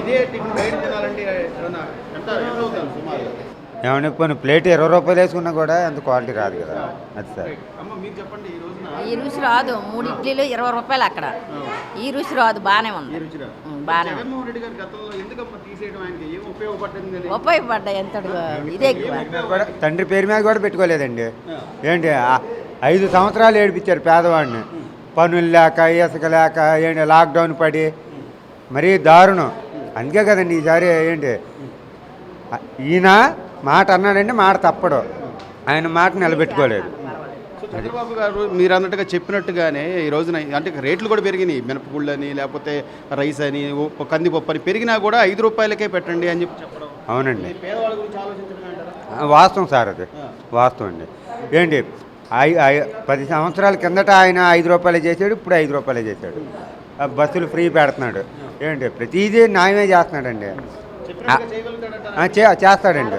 ఇదే టిఫిన్ బయట తినాలంటే ఏమన్నా ఎంత అవుతుంది సుమారు? ఏమన్నా పోనీ ప్లేట్ 20 రూపాయలు వేసుకున్నా కూడా అంత క్వాలిటీ రాదు కదా. అది సార్. అమ్మ మీరు చెప్పండి ఈ రోజున ఈ రుచి రాదు. 3 ఇడ్లీలు 20 రూపాయలు అక్కడ. ఈ రుచి రాదు. బాగానే ఉంది. ఈ రుచి రాదు. బాగానే ఉంది. జగన్మోహన్ రెడ్డి గారి గతంలో ఎందుకమ్మా తీసేయడం, ఆయనకి ఏం ఉపయోగపడింది? ఉపయోగపడ్డాయి ఎంతడు ఇదే ఎక్కువ. కూడా తండ్రి పేరు మీద కూడా పెట్టుకోలేదండి. ఏంటి 5 సంవత్సరాలు ఏడిపించారు పేదవాడిని. పనులు లేక, ఇసుక లేక, ఏంటి లాక్డౌన్ పడి మరీ దారుణం. అందుకే కదండి ఈసారి ఏంటి ఈయన మాట అన్నాడంటే మాట తప్పడు. ఆయన మాట నిలబెట్టుకోలేదు. సో చంద్రబాబు గారు మీరు అన్నట్టుగా చెప్పినట్టుగానే ఈ రోజున అంటే రేట్లు కూడా పెరిగినాయి. మినపగుళ్ళు అని, లేకపోతే రైస్ అని, కందిపప్పు అని పెరిగినా కూడా 5 రూపాయలకే పెట్టండి అని చెప్పడం. అవునండి, పేదవాళ్ళ గురించి ఆలోచించడం అంటారా? వాస్తవం సార్. అది వాస్తవం అండి. ఏంటి 10 సంవత్సరాల కిందట ఆయన 5 రూపాయలు చేశాడు, ఇప్పుడు 5 రూపాయలు చేశాడు. బస్సులు ఫ్రీ పెడుతున్నాడు. ఏంటి ప్రతిదీ న్యాయమే చేస్తున్నాడండి. చేస్తాడండి.